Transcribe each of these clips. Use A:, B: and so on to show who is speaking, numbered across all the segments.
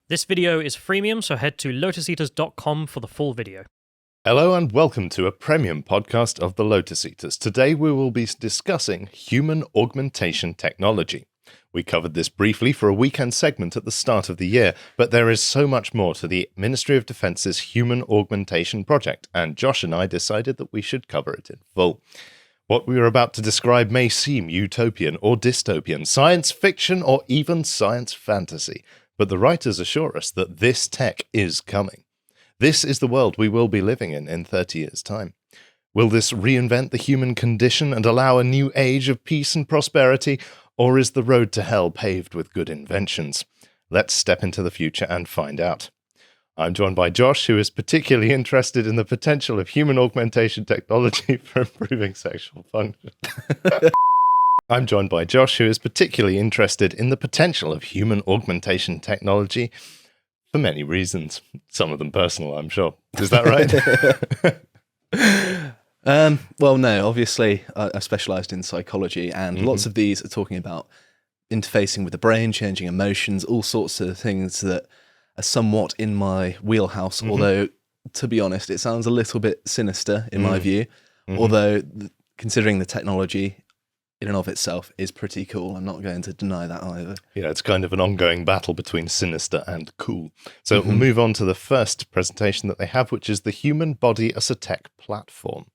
A: This video is freemium, so head to lotuseaters.com for the full video.
B: Hello and welcome to a premium podcast of the Lotus Eaters. Today we will be discussing human augmentation technology. We covered this briefly for a weekend segment at the start of the year, but there is so much more to the Ministry of Defence's Human Augmentation Project, and Josh and I decided that we should cover it in full. What we are about to describe may seem utopian or dystopian, science fiction or even science fantasy, but the writers assure us that this tech is coming. This is the world we will be living in 30 years' time. Will this reinvent the human condition and allow a new age of peace and prosperity, or is the road to hell paved with good inventions? Let's step into the future and find out. I'm joined by Josh, who is particularly interested in the potential of human augmentation technology for improving sexual function. I'm joined by Josh, who is particularly interested in the potential of human augmentation technology for many reasons. Some of them personal, I'm sure. Is that right?
C: Well, no, obviously I specialised in psychology, and lots of these are talking about interfacing with the brain, changing emotions, all sorts of things that are somewhat in my wheelhouse, although, to be honest, it sounds a little bit sinister in my view, although considering the technology in and of itself is pretty cool. I'm not going to deny that either.
B: Yeah, it's kind of an ongoing battle between sinister and cool. So we'll move on to the first presentation that they have, which is the human body as a tech platform.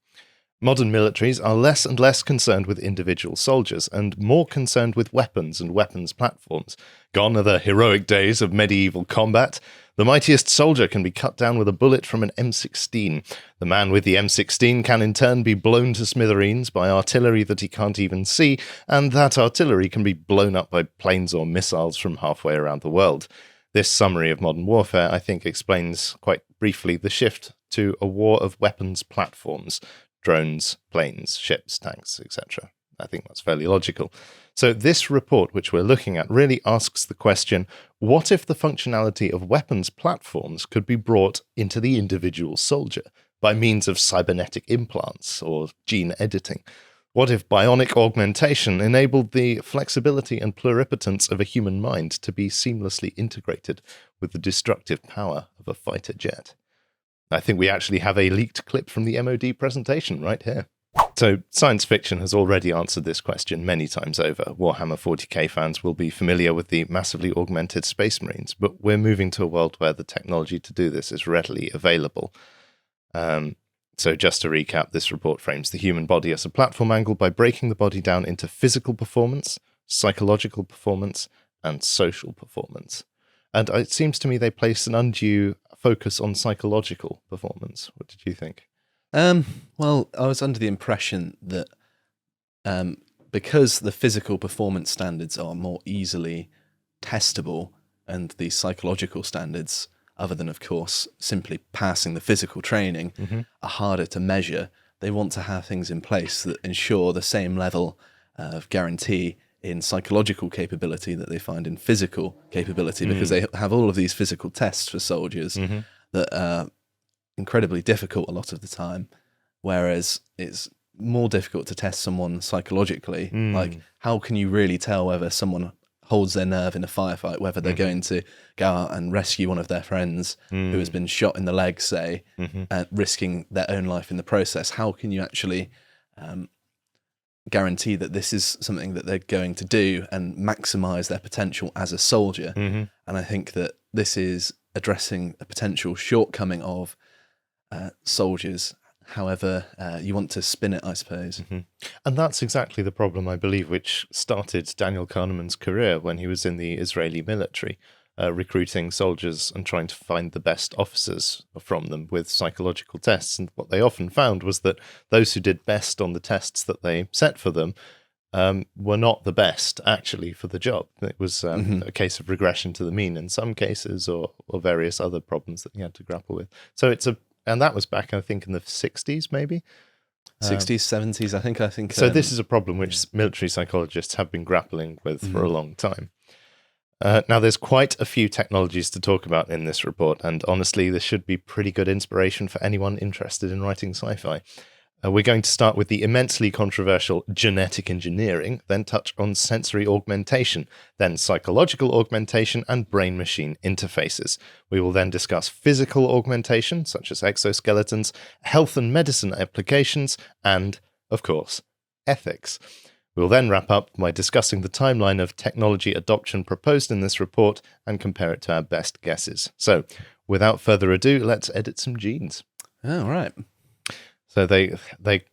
B: Modern militaries are less and less concerned with individual soldiers and more concerned with weapons and weapons platforms. Gone are the heroic days of medieval combat. The mightiest soldier can be cut down with a bullet from an M16. The man with the M16 can in turn be blown to smithereens by artillery that he can't even see, and that artillery can be blown up by planes or missiles from halfway around the world. This summary of modern warfare, I think, explains quite briefly the shift to a war of weapons platforms. Drones, planes, ships, tanks, etc. I think that's fairly logical. So this report, which we're looking at, really asks the question, what if the functionality of weapons platforms could be brought into the individual soldier by means of cybernetic implants or gene editing? What if bionic augmentation enabled the flexibility and pluripotence of a human mind to be seamlessly integrated with the destructive power of a fighter jet? I think we actually have a leaked clip from the MOD presentation right here. So science fiction has already answered this question many times over. Warhammer 40k fans will be familiar with the massively augmented Space Marines, but we're moving to a world where the technology to do this is readily available. So just to recap, this report frames the human body as a platform angle by breaking the body down into physical performance, psychological performance, and social performance. And it seems to me they place an undue focus on psychological performance. What did you think?
C: Well, I was under the impression that because the physical performance standards are more easily testable and the psychological standards, other than, of course, simply passing the physical training, are harder to measure, they want to have things in place that ensure the same level of guarantee in psychological capability that they find in physical capability, because they have all of these physical tests for soldiers that are incredibly difficult a lot of the time, whereas it's more difficult to test someone psychologically. Like, how can you really tell whether someone holds their nerve in a firefight, whether they're going to go out and rescue one of their friends who has been shot in the leg, say, risking their own life in the process? How can you actually guarantee that this is something that they're going to do and maximize their potential as a soldier? And I think that this is addressing a potential shortcoming of soldiers, however you want to spin it, I suppose.
B: And that's exactly the problem, I believe, which started Daniel Kahneman's career when he was in the Israeli military, recruiting soldiers and trying to find the best officers from them with psychological tests. And what they often found was that those who did best on the tests that they set for them were not the best, actually, for the job. It was a case of regression to the mean in some cases, or various other problems that you had to grapple with. So and that was back, I think, in the 60s, maybe?
C: 60s, 70s, I think.
B: So this is a problem which military psychologists have been grappling with for a long time. Now, there's quite a few technologies to talk about in this report, and honestly, this should be pretty good inspiration for anyone interested in writing sci-fi. We're going to start with the immensely controversial genetic engineering, then touch on sensory augmentation, then psychological augmentation and brain-machine interfaces. We will then discuss physical augmentation, such as exoskeletons, health and medicine applications, and, of course, ethics. We'll then wrap up by discussing the timeline of technology adoption proposed in this report and compare it to our best guesses. So, without further ado, let's edit some genes.
C: Oh, right.
B: So they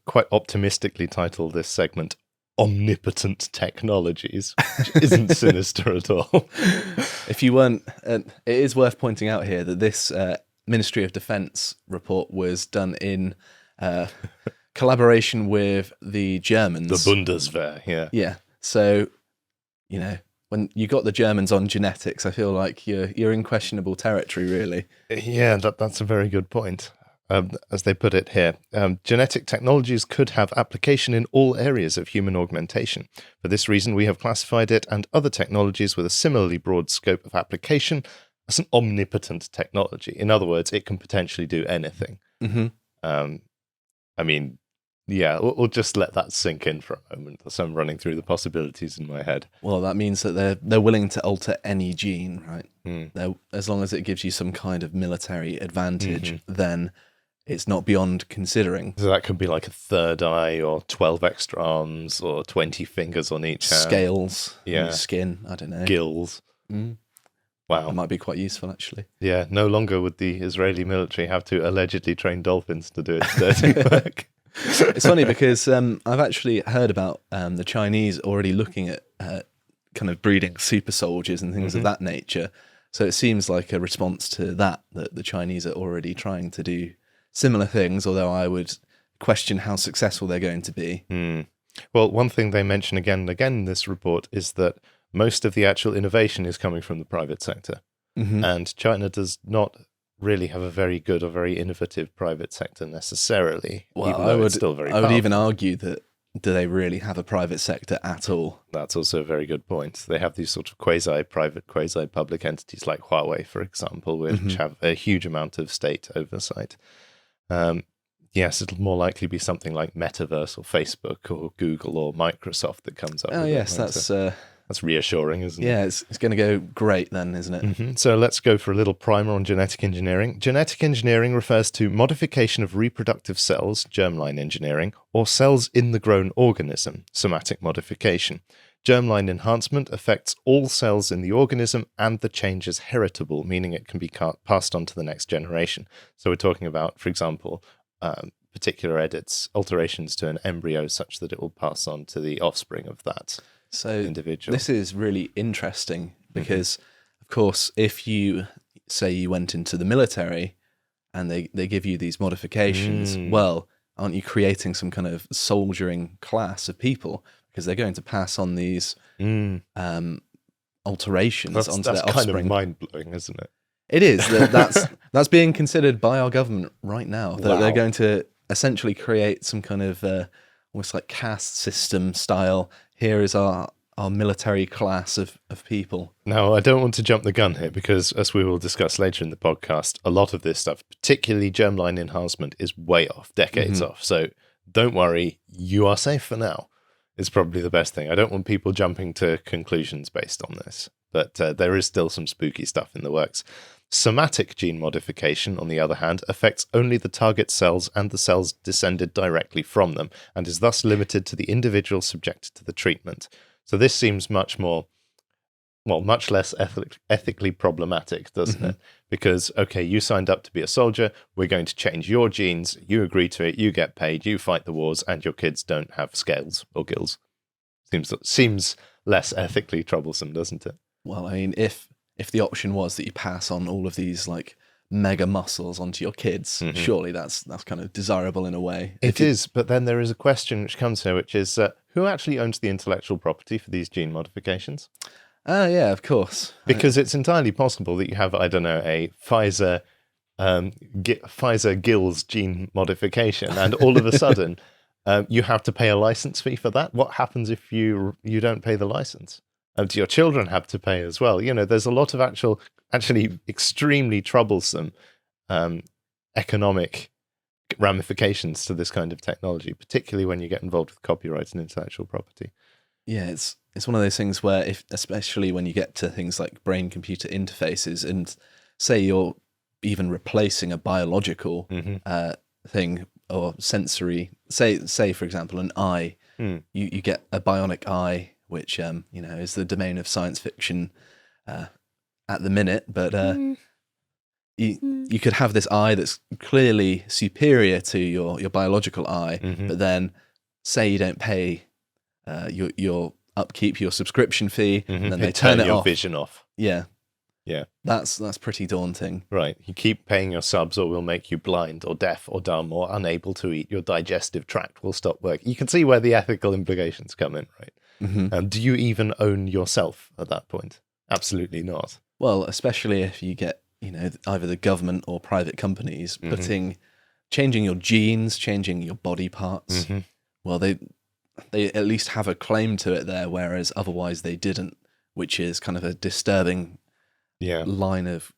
B: quite optimistically titled this segment Omnipotent Technologies, which isn't sinister at all.
C: If you weren't, it is worth pointing out here that this Ministry of Defense report was done in collaboration with the Germans.
B: The Bundeswehr, yeah.
C: Yeah. So, you know, when you got the Germans on genetics, I feel like you're in questionable territory, really.
B: Yeah, that's a very good point. As they put it here, genetic technologies could have application in all areas of human augmentation. For this reason, we have classified it and other technologies with a similarly broad scope of application as an omnipotent technology. In other words, it can potentially do anything.
C: Mm-hmm.
B: I mean, yeah, we'll just let that sink in for a moment. So I'm running through the possibilities in my head.
C: Well, that means that they're willing to alter any gene, right?
B: Mm.
C: As long as it gives you some kind of military advantage, then it's not beyond considering.
B: So that could be like a third eye or 12 extra arms or 20 fingers on each hand.
C: Scales,
B: Yeah.
C: skin, I don't know.
B: Gills.
C: Mm.
B: Wow.
C: That might be quite useful, actually.
B: Yeah, no longer would the Israeli military have to allegedly train dolphins to do its dirty work.
C: It's funny because I've actually heard about the Chinese already looking at kind of breeding super soldiers and things of that nature. So it seems like a response to that the Chinese are already trying to do similar things, although I would question how successful they're going to be.
B: Well, one thing they mention again and again in this report is that most of the actual innovation is coming from the private sector. And China does not really have a very good or very innovative private sector necessarily.
C: Well,
B: even though it's still very
C: I would
B: powerful.
C: even argue that do they really have a private sector at all?
B: That's also a very good point. They have these sort of quasi-private, quasi-public entities like Huawei, for example, which have a huge amount of state oversight. Yes, it'll more likely be something like Metaverse or Facebook or Google or Microsoft that comes up.
C: Oh,
B: with
C: yes,
B: it. That's reassuring, isn't it?
C: Yeah, it's going to go great then, isn't it?
B: So let's go for a little primer on genetic engineering. Genetic engineering refers to modification of reproductive cells, germline engineering, or cells in the grown organism, somatic modification. Germline enhancement affects all cells in the organism and the change is heritable, meaning it can be passed on to the next generation. So we're talking about, for example, particular edits, alterations to an embryo such that it will pass on to the offspring of that individual.
C: This is really interesting because, of course, if you say you went into the military and they give you these modifications, well, aren't you creating some kind of soldiering class of people? Because they're going to pass on these alterations onto their offspring.
B: That's kind of mind-blowing, isn't it?
C: It is. That's being considered by our government right now. That they're going to essentially create some kind of almost like caste system style. Here is our military class of people.
B: Now, I don't want to jump the gun here because, as we will discuss later in the podcast, a lot of this stuff, particularly germline enhancement, is way off, decades off. So don't worry, you are safe for now. It's probably the best thing. I don't want people jumping to conclusions based on this, but there is still some spooky stuff in the works. Somatic gene modification, on the other hand, affects only the target cells and the cells descended directly from them, and is thus limited to the individual subjected to the treatment. So this seems much less ethically problematic, doesn't it? Because, okay, you signed up to be a soldier, we're going to change your genes, you agree to it, you get paid, you fight the wars, and your kids don't have scales or gills. Seems less ethically troublesome, doesn't it?
C: Well, I mean, if the option was that you pass on all of these like mega muscles onto your kids, surely that's kind of desirable in a way.
B: It is, but then there is a question which comes here, which is who actually owns the intellectual property for these gene modifications?
C: Yeah, of course.
B: Because it's entirely possible that you have, I don't know, a Pfizer Gills gene modification, and all of a sudden you have to pay a license fee for that. What happens if you don't pay the license? Do your children have to pay as well? You know, there's a lot of actually extremely troublesome economic ramifications to this kind of technology, particularly when you get involved with copyright and intellectual property.
C: Yeah, it's one of those things where, especially when you get to things like brain-computer interfaces, and say you're even replacing a biological thing or sensory, say for example an eye, you get a bionic eye, which is the domain of science fiction at the minute, but you could have this eye that's clearly superior to your biological eye, but then say you don't pay your upkeep, your subscription fee, and then they turn it
B: your
C: off.
B: vision off.
C: Yeah.
B: Yeah.
C: That's pretty daunting.
B: Right. You keep paying your subs or we'll make you blind or deaf or dumb or unable to eat. Your digestive tract will stop working. You can see where the ethical implications come in, right? Do you even own yourself at that point? Absolutely not.
C: Well, especially if you get, either the government or private companies changing your genes, changing your body parts. Well, they at least have a claim to it there, whereas otherwise they didn't, which is kind of a disturbing line of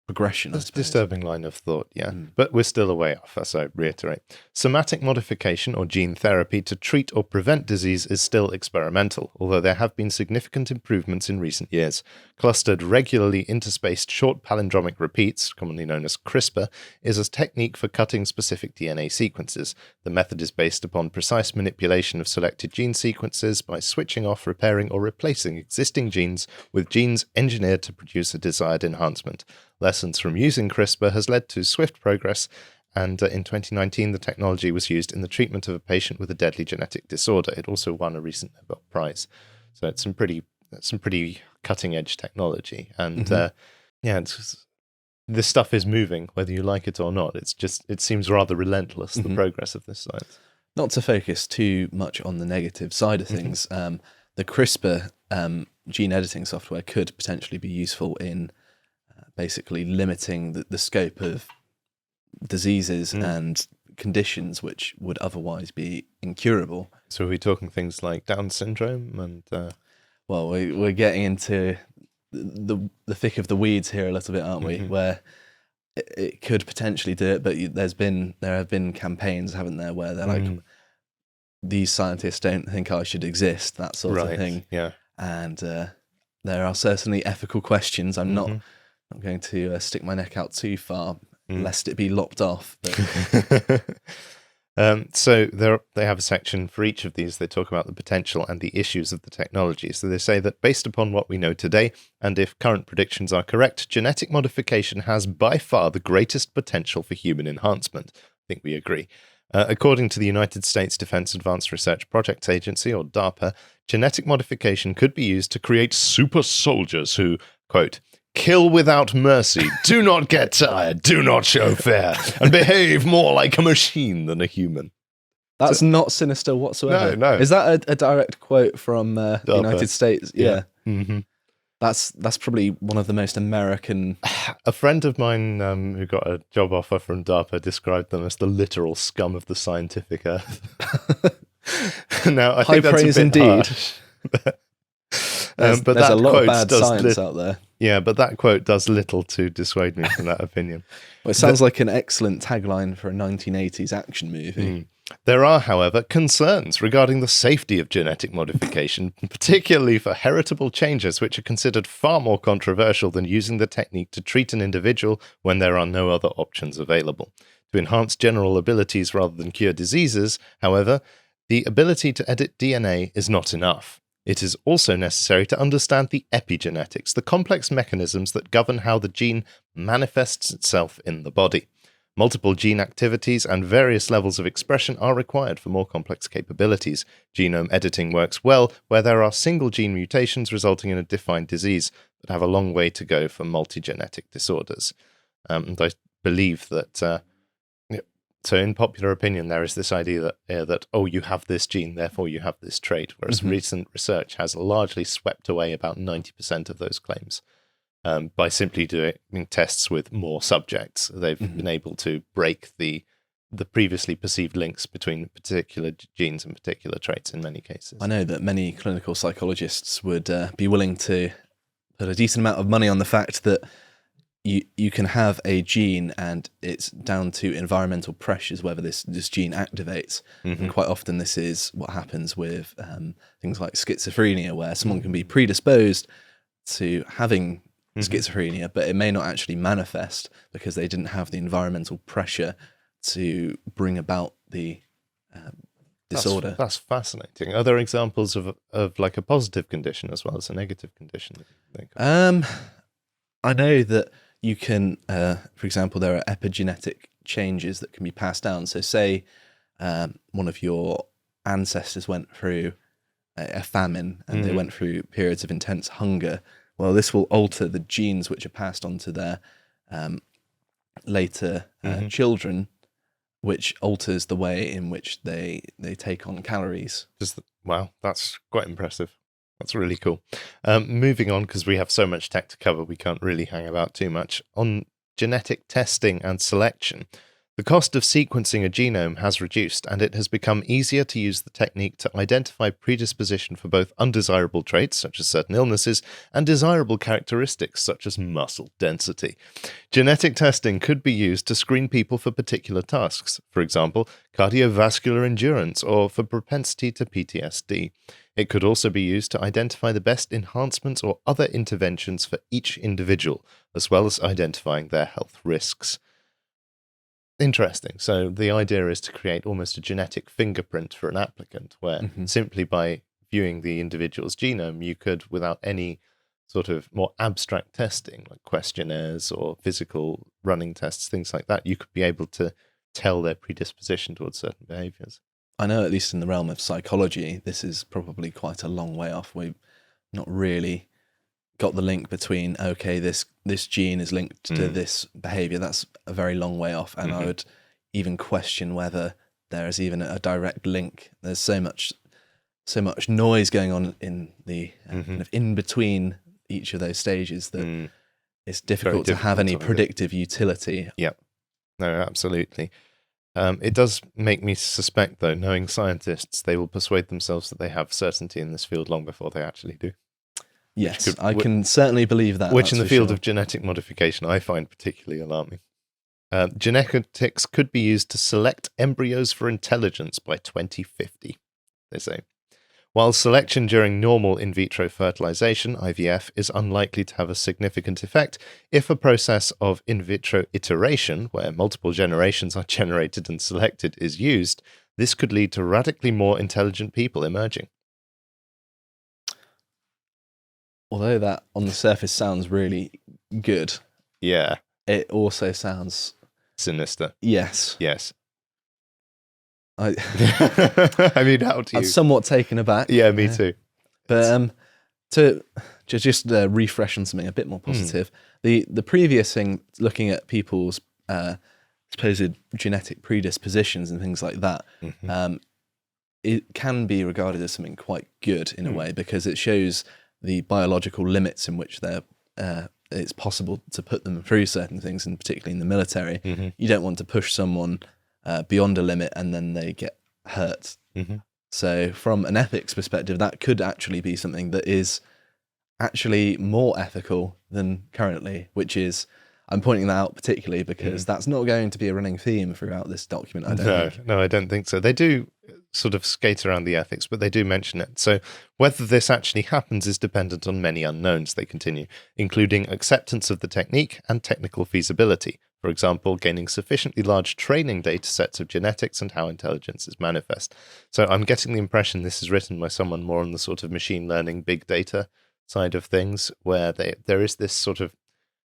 C: progression.
B: That's a disturbing line of thought, yeah. But we're still a way off, as I reiterate. Somatic modification or gene therapy to treat or prevent disease is still experimental, although there have been significant improvements in recent years. Clustered, regularly interspaced short palindromic repeats, commonly known as CRISPR, is a technique for cutting specific DNA sequences. The method is based upon precise manipulation of selected gene sequences by switching off, repairing, or replacing existing genes with genes engineered to produce a desired enhancement. Lessons from using CRISPR has led to swift progress, and in 2019 the technology was used in the treatment of a patient with a deadly genetic disorder. It also won a recent Nobel Prize. So it's some pretty cutting-edge technology. And this stuff is moving, whether you like it or not. It seems rather relentless, the progress of this science.
C: Not to focus too much on the negative side of things, the CRISPR gene editing software could potentially be useful in basically limiting the scope of diseases and conditions which would otherwise be incurable.
B: So are we talking things like Down syndrome and...
C: Well, we're getting into the thick of the weeds here a little bit, aren't we? Where it could potentially do it, but there have been campaigns, haven't there, where they're like, these scientists don't think I should exist, that sort of thing.
B: Yeah.
C: And there are certainly ethical questions. I'm not going to stick my neck out too far, lest it be lopped off. But...
B: So they have a section for each of these. They talk about the potential and the issues of the technology. So they say that based upon what we know today, and if current predictions are correct, genetic modification has by far the greatest potential for human enhancement. I think we agree. According to the United States Defense Advanced Research Projects Agency, or DARPA, genetic modification could be used to create super soldiers who, quote, kill without mercy, do not get tired, do not show fear, and behave more like a machine than a human.
C: That's not sinister whatsoever.
B: No.
C: Is that a direct quote from the United States? Yeah. That's probably one of the most American...
B: A friend of mine who got a job offer from DARPA described them as the literal scum of the scientific earth. Now, I
C: High
B: think that's
C: praise
B: a bit
C: indeed.
B: harsh.
C: There's
B: that
C: a lot
B: quote
C: of bad
B: does
C: science out there.
B: Yeah, but that quote does little to dissuade me from that opinion.
C: Well, it sounds like an excellent tagline for a 1980s action movie.
B: There are, however, concerns regarding the safety of genetic modification, particularly for heritable changes, which are considered far more controversial than using the technique to treat an individual when there are no other options available. To enhance general abilities rather than cure diseases, however, the ability to edit DNA is not enough. It is also necessary to understand the epigenetics, the complex mechanisms that govern how the gene manifests itself in the body. Multiple gene activities and various levels of expression are required for more complex capabilities. Genome editing works well where there are single gene mutations resulting in a defined disease, but have a long way to go for multigenetic disorders. And I believe that... So in popular opinion, there is this idea that you have this gene, therefore you have this trait, whereas recent research has largely swept away about 90% of those claims. By simply doing tests with more subjects, they've been able to break the previously perceived links between particular genes and particular traits in many cases.
C: I know that many clinical psychologists would be willing to put a decent amount of money on the fact that you can have a gene and it's down to environmental pressures whether this gene activates. And quite often this is what happens with things like schizophrenia, where someone can be predisposed to having schizophrenia, but it may not actually manifest because they didn't have the environmental pressure to bring about the disorder.
B: That's fascinating. Are there examples of like a positive condition as well as a negative condition?
C: I know that you can, for example, there are epigenetic changes that can be passed down. So say one of your ancestors went through a famine and they went through periods of intense hunger. Well, this will alter the genes which are passed on to their later children, which alters the way in which they take on calories.
B: Wow, that's quite impressive. That's really cool. Moving on, because we have so much tech to cover, we can't really hang about too much. On genetic testing and selection, the cost of sequencing a genome has reduced, and it has become easier to use the technique to identify predisposition for both undesirable traits, such as certain illnesses, and desirable characteristics, such as muscle density. Genetic testing could be used to screen people for particular tasks, for example, cardiovascular endurance, or for propensity to PTSD. It could also be used to identify the best enhancements or other interventions for each individual, as well as identifying their health risks. Interesting. So the idea is to create almost a genetic fingerprint for an applicant, where simply by viewing the individual's genome, you could, without any sort of more abstract testing, like questionnaires or physical running tests, things like that, you could be able to tell their predisposition towards certain behaviors.
C: I know, at least in the realm of psychology, this is probably quite a long way off. We've not really got the link between, okay, this gene is linked to this behavior. That's a very long way off. And I would even question whether there is even a direct link. There's so much noise going on in the kind of in between each of those stages that it's difficult to have any predictive utility.
B: Yeah, no, absolutely. It does make me suspect, though, knowing scientists, they will persuade themselves that they have certainty in this field long before they actually do.
C: Yes, I can certainly believe that.
B: Which in the field of genetic modification I find particularly alarming. Genetics could be used to select embryos for intelligence by 2050, they say. While selection during normal in vitro fertilization, IVF, is unlikely to have a significant effect, if a process of in vitro iteration, where multiple generations are generated and selected, is used, this could lead to radically more intelligent people emerging.
C: Although that on the surface sounds really good,
B: yeah,
C: it also sounds
B: sinister.
C: Yes.
B: I mean, how do you?
C: I'm somewhat taken aback.
B: Yeah, me too.
C: But to just refresh on something a bit more positive, the previous thing, looking at people's supposed genetic predispositions and things like that, it can be regarded as something quite good in a way, because it shows the biological limits in which it's possible to put them through certain things, and particularly in the military. You don't want to push someone beyond a limit and then they get hurt. So from an ethics perspective, that could actually be something that is actually more ethical than currently, which is, I'm pointing that out particularly because that's not going to be a running theme throughout this document, I don't think.
B: No, I don't think so. They do sort of skate around the ethics, but they do mention it. So whether this actually happens is dependent on many unknowns, they continue, including acceptance of the technique and technical feasibility. For example, gaining sufficiently large training data sets of genetics and how intelligence is manifest. So I'm getting the impression this is written by someone more on the sort of machine learning, big data side of things, where there is this sort of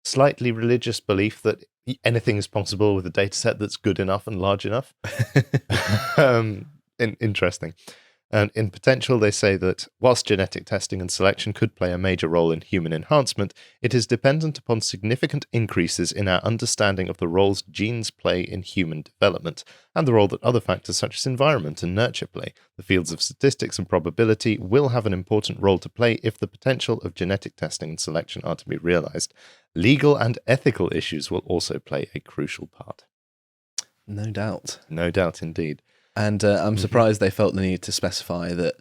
B: slightly religious belief that anything is possible with a data set that's good enough and large enough. Interesting. And in potential, they say that whilst genetic testing and selection could play a major role in human enhancement, it is dependent upon significant increases in our understanding of the roles genes play in human development, and the role that other factors such as environment and nurture play. The fields of statistics and probability will have an important role to play if the potential of genetic testing and selection are to be realized. Legal and ethical issues will also play a crucial part.
C: No doubt.
B: No doubt indeed.
C: And I'm surprised they felt the need to specify that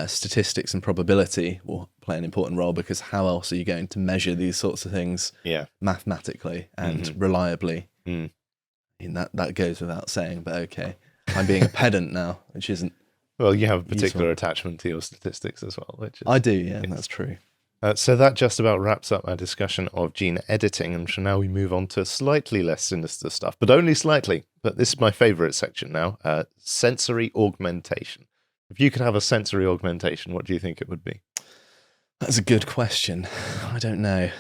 C: statistics and probability will play an important role, because how else are you going to measure these sorts of things mathematically and reliably? I mean, that goes without saying, but okay. I'm being a pedant now, which isn't.
B: Well, you have a particular
C: useful.
B: attachment to your statistics as well. Which is,
C: I do, yeah, that's true.
B: So that just about wraps up our discussion of gene editing, and now we move on to slightly less sinister stuff, but only slightly. But this is my favourite section now, sensory augmentation. If you could have a sensory augmentation, what do you think it would be?
C: That's a good question. I don't know.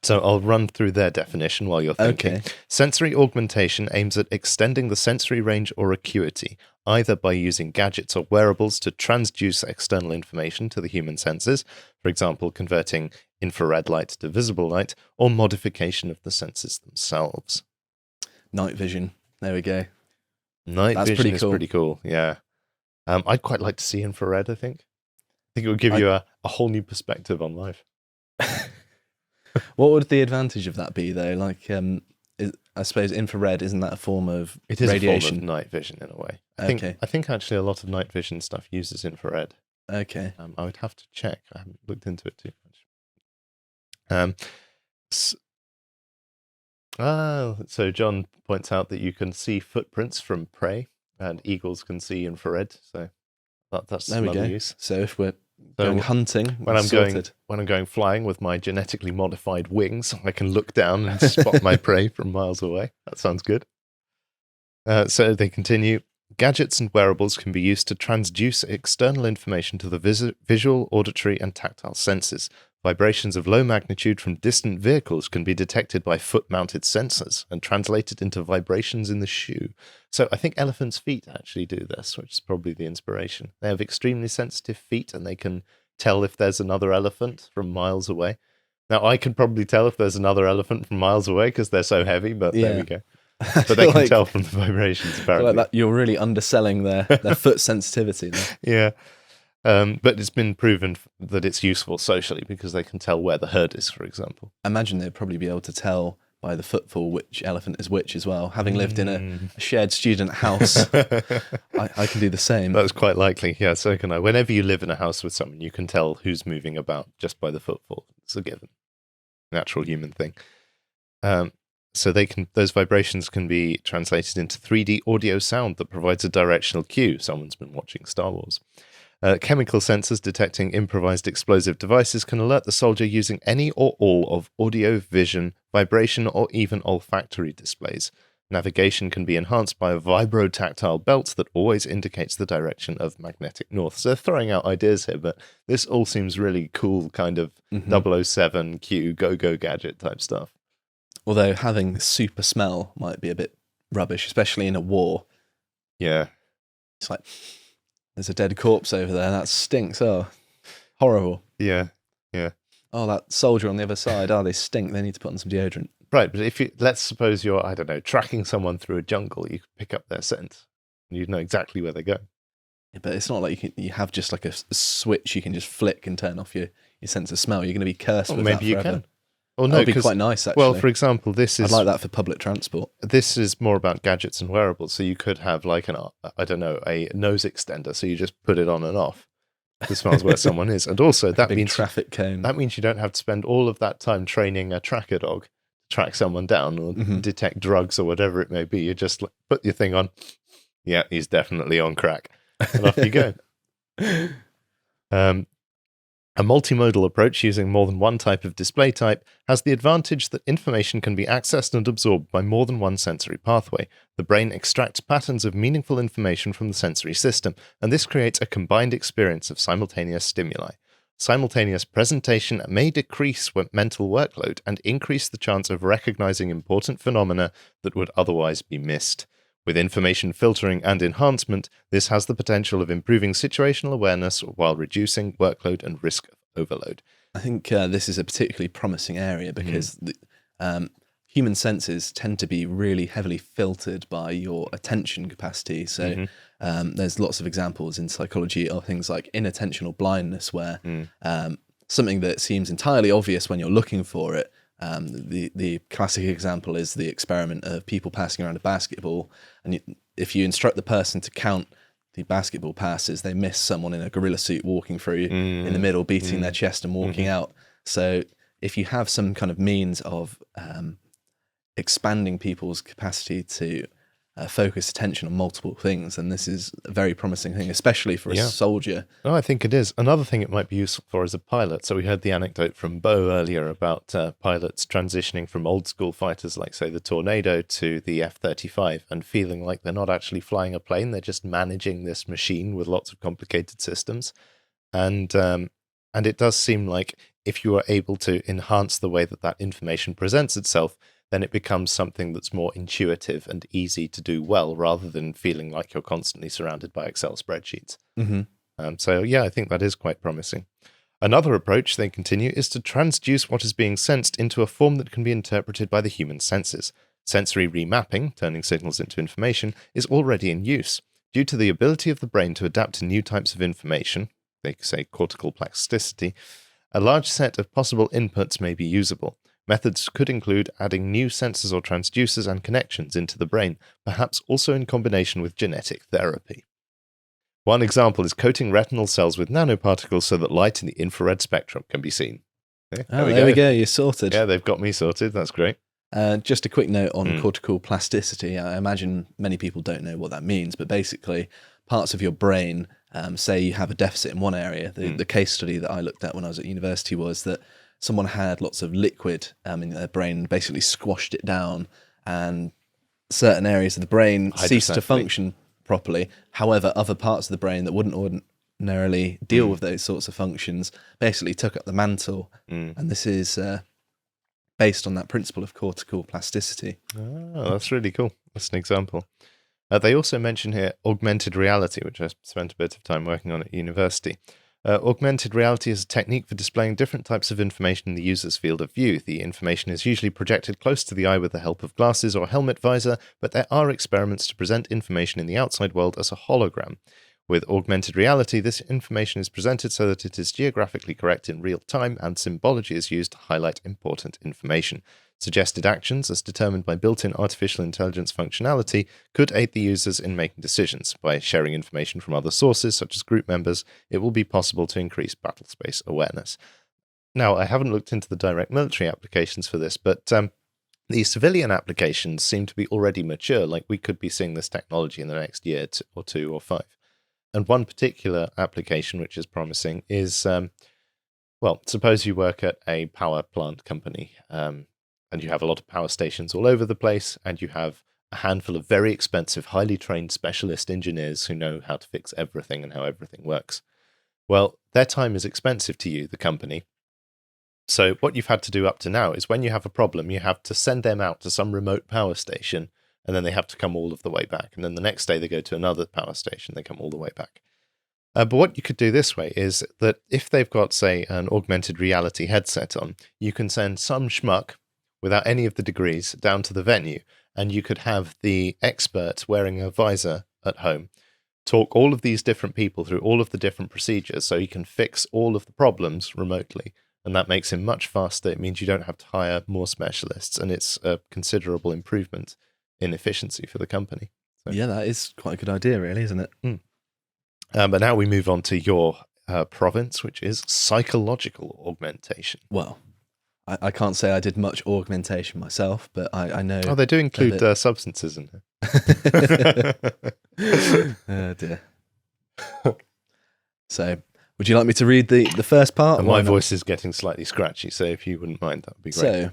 B: So I'll run through their definition while you're thinking.
C: Okay.
B: Sensory augmentation aims at extending the sensory range or acuity, either by using gadgets or wearables to transduce external information to the human senses, for example, converting infrared light to visible light, or modification of the senses themselves.
C: Night vision. There we go.
B: Night
C: That's
B: vision
C: pretty
B: is
C: cool.
B: pretty cool, yeah. I'd quite like to see infrared, I think. I think it would give you a whole new perspective on life.
C: What would the advantage of that be, though? Like, I suppose infrared, isn't that a form of
B: It is
C: radiation?
B: a form of night vision in a way.
C: Okay.
B: I think actually a lot of night vision stuff uses infrared.
C: Okay.
B: I would have to check. I haven't looked into it too much. So John points out that you can see footprints from prey, and eagles can see infrared. So that's
C: There we
B: another
C: go.
B: use.
C: So if we're going hunting,
B: When I'm going flying with my genetically modified wings, I can look down and spot my prey from miles away. That sounds good. So they continue. Gadgets and wearables can be used to transduce external information to the visual, auditory, and tactile senses. Vibrations of low magnitude from distant vehicles can be detected by foot-mounted sensors and translated into vibrations in the shoe. So I think elephants' feet actually do this, which is probably the inspiration. They have extremely sensitive feet, and they can tell if there's another elephant from miles away. Now, I can probably tell if there's another elephant from miles away because they're so heavy, but there we go. But they can tell from the vibrations, apparently.
C: Like that, you're really underselling their foot sensitivity there.
B: Yeah. But it's been proven that it's useful socially because they can tell where the herd is, for example.
C: I imagine they'd probably be able to tell by the footfall which elephant is which as well. Having lived in a shared student house, I can do the same.
B: That's quite likely. Yeah, so can I. Whenever you live in a house with someone, you can tell who's moving about just by the footfall. It's a given. Natural human thing. So those vibrations can be translated into 3D audio sound that provides a directional cue. Someone's been watching Star Wars. Chemical sensors detecting improvised explosive devices can alert the soldier using any or all of audio, vision, vibration, or even olfactory displays. Navigation can be enhanced by a vibrotactile belt that always indicates the direction of magnetic north. So they're throwing out ideas here, but this all seems really cool, kind of 007 Q go-go gadget type stuff.
C: Although having super smell might be a bit rubbish, especially in a war.
B: Yeah.
C: It's like, there's a dead corpse over there. That stinks. Oh, horrible.
B: Yeah.
C: Oh, that soldier on the other side. Oh, they stink. They need to put on some deodorant.
B: Right, but let's suppose you're, I don't know, tracking someone through a jungle, you could pick up their scent, and you'd know exactly where they go.
C: Yeah, but it's not like you have just like a switch you can just flick and turn off your sense of smell. You're going to be cursed with
B: maybe
C: that forever.
B: you can. Or no,
C: that would be quite nice, actually.
B: Well, for example,
C: I'd like that for public transport.
B: This is more about gadgets and wearables, so you could have like a nose extender, so you just put it on and off. It smells where someone is. And also that means
C: traffic cone.
B: That means you don't have to spend all of that time training a tracker dog to track someone down or detect drugs or whatever it may be. You just put your thing on. Yeah, he's definitely on crack. And off you go. A multimodal approach using more than one type of display type has the advantage that information can be accessed and absorbed by more than one sensory pathway. The brain extracts patterns of meaningful information from the sensory system, and this creates a combined experience of simultaneous stimuli. Simultaneous presentation may decrease mental workload and increase the chance of recognizing important phenomena that would otherwise be missed. With information filtering and enhancement, this has the potential of improving situational awareness while reducing workload and risk of overload.
C: I think this is a particularly promising area because human senses tend to be really heavily filtered by your attention capacity. So there's lots of examples in psychology of things like inattentional blindness, where something that seems entirely obvious when you're looking for it. The classic example is the experiment of people passing around a basketball, and if you instruct the person to count the basketball passes, they miss someone in a gorilla suit walking through in the middle, beating their chest and walking out. So if you have some kind of means of expanding people's capacity to focus attention on multiple things, and this is a very promising thing, especially for a soldier.
B: Oh, I think it is. Another thing it might be useful for is a pilot. So we heard the anecdote from Bo earlier about pilots transitioning from old school fighters like, say, the Tornado to the F-35 and feeling like they're not actually flying a plane, they're just managing this machine with lots of complicated systems. And it does seem like if you are able to enhance the way that that information presents itself, then it becomes something that's more intuitive and easy to do well, rather than feeling like you're constantly surrounded by Excel spreadsheets. So yeah, I think that is quite promising. Another approach, they continue, is to transduce what is being sensed into a form that can be interpreted by the human senses. Sensory remapping, turning signals into information, is already in use. Due to the ability of the brain to adapt to new types of information, they say cortical plasticity, a large set of possible inputs may be usable. Methods could include adding new sensors or transducers and connections into the brain, perhaps also in combination with genetic therapy. One example is coating retinal cells with nanoparticles so that light in the infrared spectrum can be seen.
C: There we go, you're sorted.
B: Yeah, they've got me sorted, that's great.
C: Just a quick note on cortical plasticity. I imagine many people don't know what that means, but basically parts of your brain, say you have a deficit in one area. The case study that I looked at when I was at university was that someone had lots of liquid in their brain, basically squashed it down, and certain areas of the brain ceased to function properly. However, other parts of the brain that wouldn't ordinarily deal with those sorts of functions basically took up the mantle. And this is based on that principle of cortical plasticity.
B: Oh, that's really cool. That's an example. They also mention here augmented reality, which I spent a bit of time working on at university. Augmented reality is a technique for displaying different types of information in the user's field of view. The information is usually projected close to the eye with the help of glasses or helmet visor, but there are experiments to present information in the outside world as a hologram. With augmented reality, this information is presented so that it is geographically correct in real time, and symbology is used to highlight important information. Suggested actions, as determined by built-in artificial intelligence functionality, could aid the users in making decisions. By sharing information from other sources, such as group members, it will be possible to increase battle space awareness. Now, I haven't looked into the direct military applications for this, but the civilian applications seem to be already mature, like we could be seeing this technology in the next year or 2 or 5. And one particular application which is promising is, suppose you work at a power plant company, and you have a lot of power stations all over the place, and you have a handful of very expensive, highly trained specialist engineers who know how to fix everything and how everything works. Well, their time is expensive to you, the company. So what you've had to do up to now is when you have a problem, you have to send them out to some remote power station, and then they have to come all of the way back. And then the next day they go to another power station, they come all the way back. But what you could do this way is that if they've got, say, an augmented reality headset on, you can send some schmuck without any of the degrees down to the venue, and you could have the expert wearing a visor at home talk all of these different people through all of the different procedures so he can fix all of the problems remotely, and that makes him much faster. It means you don't have to hire more specialists, and it's a considerable improvement in efficiency for the company. So,
C: yeah, that is quite a good idea, really, isn't it?
B: But now we move on to your province, which is psychological augmentation.
C: Well, I can't say I did much augmentation myself, but I know...
B: Oh, they do include substances in
C: there. Oh, dear. So, would you like me to read the first part?
B: And my voice is getting slightly scratchy, so if you wouldn't mind, that would be great.
C: So,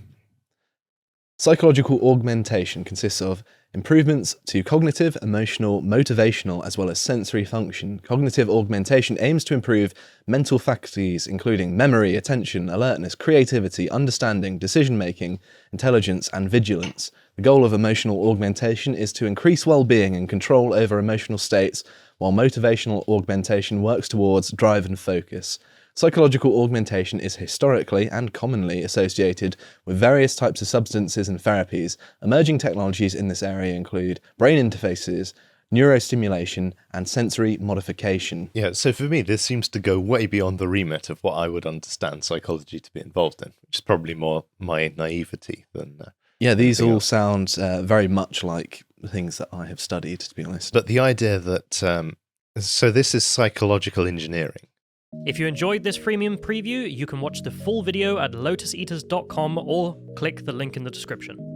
C: psychological augmentation consists of improvements to cognitive, emotional, motivational, as well as sensory function. Cognitive augmentation aims to improve mental faculties, including memory, attention, alertness, creativity, understanding, decision-making, intelligence, and vigilance. The goal of emotional augmentation is to increase well-being and control over emotional states, while motivational augmentation works towards drive and focus. Psychological augmentation is historically and commonly associated with various types of substances and therapies. Emerging technologies in this area include brain interfaces, neurostimulation, and sensory modification.
B: Yeah, so for me, this seems to go way beyond the remit of what I would understand psychology to be involved in, which is probably more my naivety than...
C: yeah, these all sound very much like the things that I have studied, to be honest.
B: But the idea that So this is psychological engineering.
A: If you enjoyed this freemium preview, you can watch the full video at lotuseaters.com or click the link in the description.